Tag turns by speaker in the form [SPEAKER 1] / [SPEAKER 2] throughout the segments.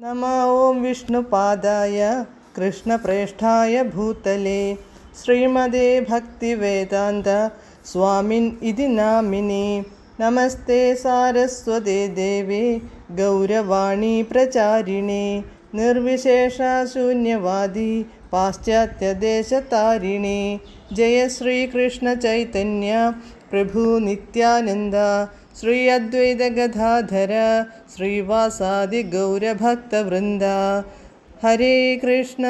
[SPEAKER 1] नमः ॐ विष्णुपादाय कृष्णप्रेष्ठाय भूतले श्रीमदे भक्तिवेदान्त स्वामिन् इति नामिने। नमस्ते सारस्वते देवे गौरवाणी प्रचारिणे निर्विशेषशून्यवादी पाश्चात्यदेशतारिणे। जय श्रीकृष्ण चैतन्य प्रभु नित्यानन्द श्री अद्वैत गदाधर श्रीवासादि गौरभक्तवृन्द। हरे कृष्ण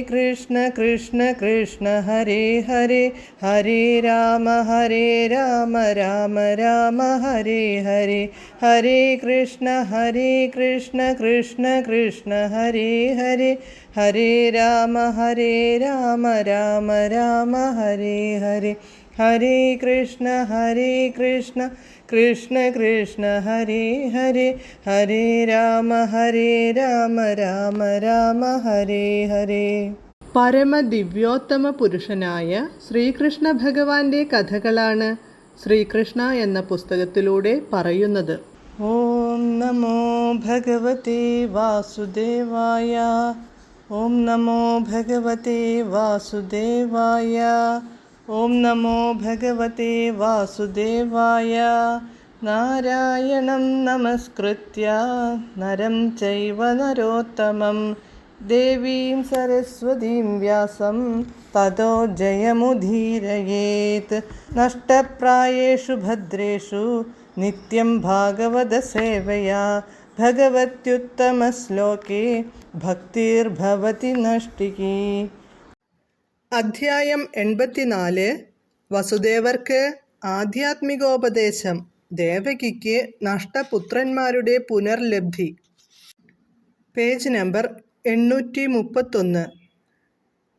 [SPEAKER 1] कृष्ण कृष्ण हरे हरे, हरे राम राम राम हरे हरे। हरे कृष्ण कृष्ण कृष्ण हरे हरे, हरे राम राम राम हरे हरे। हरे कृष्ण कृष्ण कृष्ण हरे हरे, हरे राम राम हरे हरे. പരമദിവ്യോത്തമ പുരുഷനായ ശ്രീകൃഷ്ണ ഭഗവാന്റെ കഥകളാണ് ശ്രീകൃഷ്ണ എന്ന പുസ്തകത്തിലൂടെ പറയുന്നത്. ഓം നമോ ഭഗവതേ വാസുദേവായ, ഓം നമോ ഭഗവതേ വാസുദേവായ, ഓം നമോ ഭഗവതേ വാസുദേവായ. നാരായണം നമസ്കൃത്യ നരം ചൈവ നരോത്തമം ദേവീം സരസ്വതീം വ്യാസം തതോ ജയമുദീരയേത്. നഷ്ടപ്രായേഷു ഭദ്രേഷു നിത്യം ഭാഗവത സേവയാ ഭഗവത്യുത്തമശ്ലോകേ ഭക്തിർഭവതി നഷ്ടികി. അധ്യായം 84. വസുദേവർക്ക് ആധ്യാത്മികോപദേശം. ദേവകിക്ക് നഷ്ടപുത്രന്മാരുടെ പുനർലബ്ധി. Page number 831.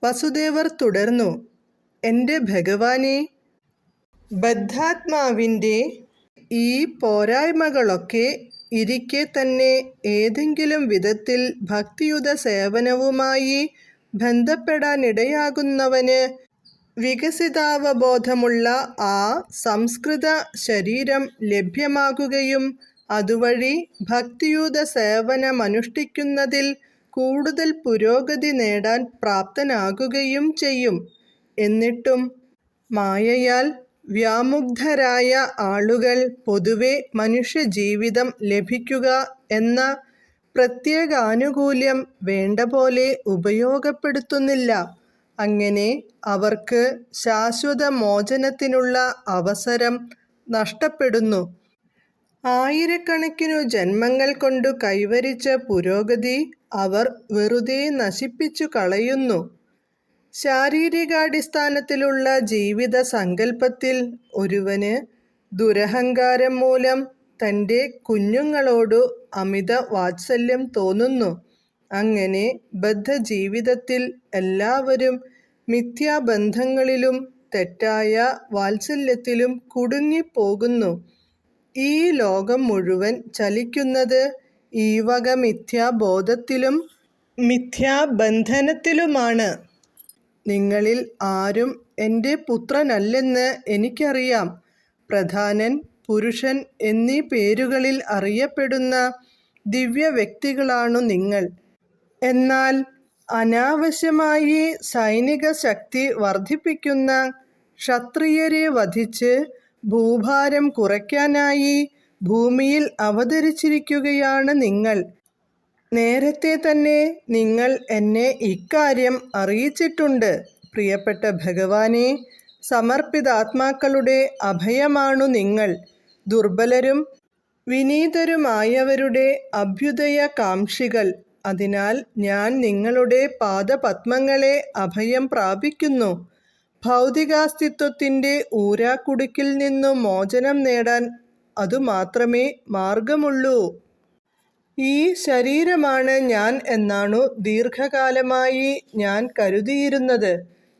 [SPEAKER 1] വസുദേവർ തുടർന്നു, എൻ്റെ ഭഗവാനെ, ബദ്ധാത്മാവിൻ്റെ ഈ പോരായ്മകളൊക്കെ ഇരിക്കെ തന്നെ ഏതെങ്കിലും വിധത്തിൽ ഭക്തിയുത സേവനവുമായി ബന്ധപ്പെടാനിടയാകുന്നവന് വികസിതാവബോധമുള്ള ആ സംസ്കൃത ശരീരം ലഭ്യമാകുകയും അതുവഴി ഭക്തിയുത സേവനമനുഷ്ഠിക്കുന്നതിൽ കൂടുതൽ പുരോഗതി നേടാൻ പ്രാപ്തനാകുകയും ചെയ്യും. എന്നിട്ടും മായയാൽ വ്യാമുഗ്ധരായ ആളുകൾ പൊതുവെ മനുഷ്യജീവിതം ലഭിക്കുക എന്ന പ്രത്യേക ആനുകൂല്യം വേണ്ട പോലെ ഉപയോഗപ്പെടുത്തുന്നില്ല. അങ്ങനെ അവർക്ക് ശാശ്വത മോചനത്തിനുള്ള അവസരം നഷ്ടപ്പെടുന്നു. ആയിരക്കണക്കിനു ജന്മങ്ങൾ കൊണ്ടു കൈവരിച്ച പുരോഗതി അവർ വെറുതെ നശിപ്പിച്ചു കളയുന്നു. ശാരീരികാടിസ്ഥാനത്തിലുള്ള ജീവിത സങ്കല്പത്തിൽ ഒരുവന് ദുരഹങ്കാരം മൂലം തൻ്റെ കുഞ്ഞുങ്ങളോടു അമിത വാത്സല്യം തോന്നുന്നു. അങ്ങനെ ബദ്ധജീവിതത്തിൽ എല്ലാവരും മിഥ്യാബന്ധങ്ങളിലും തെറ്റായ വാത്സല്യത്തിലും കുടുങ്ങിപ്പോകുന്നു. ഈ ലോകം മുഴുവൻ ചലിക്കുന്നത് ഈ വക മിഥ്യാബോധത്തിലും മിഥ്യാബന്ധനത്തിലുമാണ്. നിങ്ങളിൽ ആരും എൻ്റെ പുത്രനല്ലെന്ന് എനിക്കറിയാം. പ്രധാനൻ, പുരുഷൻ എന്നീ പേരുകളിൽ അറിയപ്പെടുന്ന ദിവ്യ വ്യക്തികളാണു നിങ്ങൾ. എന്നാൽ അനാവശ്യമായി സൈനിക ശക്തി വർദ്ധിപ്പിക്കുന്ന ക്ഷത്രിയരെ വധിച്ച് ഭൂഭാരം കുറയ്ക്കാനായി ഭൂമിയിൽ അവതരിച്ചിരിക്കുകയാണ് നിങ്ങൾ. നേരത്തെ തന്നെ നിങ്ങൾ എന്നെ ഇക്കാര്യം അറിയിച്ചിട്ടുണ്ട്. പ്രിയപ്പെട്ട ഭഗവാനെ, സമർപ്പിതാത്മാക്കളുടെ അഭയമാണു നിങ്ങൾ. ദുർബലരും വിനീതരുമായവരുടെ അഭ്യുദയകാംക്ഷികൾ. അതിനാൽ ഞാൻ നിങ്ങളുടെ പാദപത്മങ്ങളെ അഭയം പ്രാപിക്കുന്നു. ഭൗതികാസ്തിത്വത്തിൻ്റെ ഊരാക്കുടുക്കിൽ നിന്നു മോചനം നേടാൻ അതുമാത്രമേ മാർഗമുള്ളൂ. ഈ ശരീരമാണ് ഞാൻ എന്നാണു ദീർഘകാലമായി ഞാൻ കരുതിയിരുന്നത്.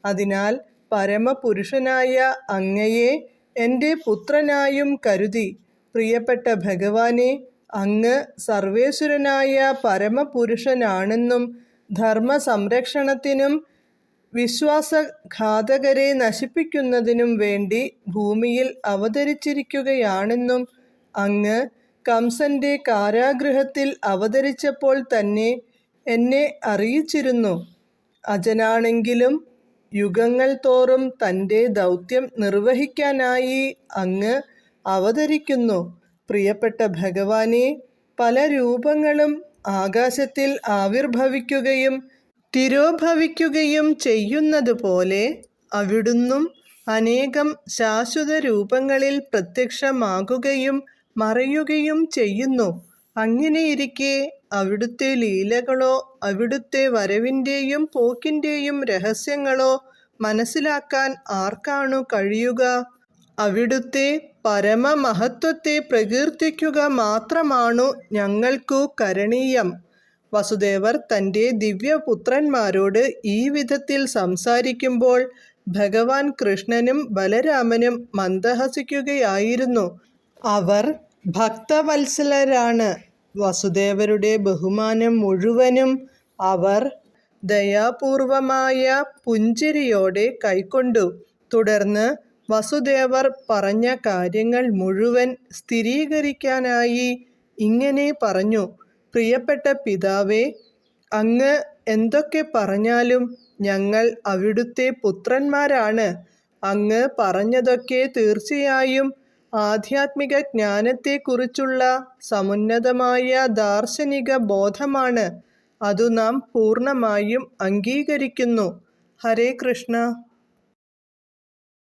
[SPEAKER 1] അതിനാൽ പരമപുരുഷനായ അങ്ങയെ എൻ്റെ പുത്രനായും കരുതി. പ്രിയപ്പെട്ട ഭഗവാനെ, അങ്ങ് സർവേശ്വരനായ പരമപുരുഷനാണെന്നും ധർമ്മസംരക്ഷണത്തിനും വിശ്വാസഘാതകരെ നശിപ്പിക്കുന്നതിനും വേണ്ടി ഭൂമിയിൽ അവതരിച്ചിരിക്കുകയാണെന്നും അങ്ങ് കംസന്റെ കാരാഗൃഹത്തിൽ അവതരിച്ചപ്പോൾ തന്നെ എന്നെ അറിയിച്ചിരുന്നു. അജനാണെങ്കിലും യുഗങ്ങൾ തോറും തൻ്റെ ദൗത്യം നിർവഹിക്കാനായി അങ്ങ് അവതരിക്കുന്നു. പ്രിയപ്പെട്ട ഭഗവാനെ, പല രൂപങ്ങളും ആകാശത്തിൽ ആവിർഭവിക്കുകയും തിരോഭവിക്കുകയും ചെയ്യുന്നതുപോലെ അവിടുന്നും അനേകം ശാശ്വത രൂപങ്ങളിൽ പ്രത്യക്ഷമാകുകയും മറയുകയും ചെയ്യുന്നു. അങ്ങനെയിരിക്കെ അവിടുത്തെ ലീലകളോ അവിടുത്തെ വരവിൻ്റെയും പോക്കിൻ്റെയും രഹസ്യങ്ങളോ മനസ്സിലാക്കാൻ ആർക്കാണു കഴിയുക? അവിടുത്തെ പരമമഹത്വത്തെ പ്രകീർത്തിക്കുക മാത്രമാണു ഞങ്ങൾക്കു കരണീയം. വസുദേവർ തൻ്റെ ദിവ്യപുത്രന്മാരോട് ഈ വിധത്തിൽ സംസാരിക്കുമ്പോൾ ഭഗവാൻ കൃഷ്ണനും ബലരാമനും മന്ദഹസിക്കുകയായിരുന്നു. അവർ ഭക്തവത്സലരാണ്. വസുദേവരുടെ ബഹുമാനം മുഴുവനും അവർ ദയാപൂർവമായ പുഞ്ചിരിയോടെ കൈക്കൊണ്ടു. തുടർന്ന് വസുദേവർ പറഞ്ഞ കാര്യങ്ങൾ മുഴുവൻ സ്ഥിരീകരിക്കാനായി ഇങ്ങനെ പറഞ്ഞു: പ്രിയപ്പെട്ട പിതാവേ, അങ്ങ് എന്തൊക്കെ പറഞ്ഞാലും ഞങ്ങൾ അവിടുത്തെ പുത്രന്മാരാണ്. അങ്ങ് പറഞ്ഞതൊക്കെ തീർച്ചയായും ആധ്യാത്മിക ജ്ഞാനത്തെക്കുറിച്ചുള്ള സമുന്നതമായ ദാർശനിക ബോധമാണ്. അതു നാം പൂർണ്ണമായും അംഗീകരിക്കുന്നു. ഹരേ കൃഷ്ണ.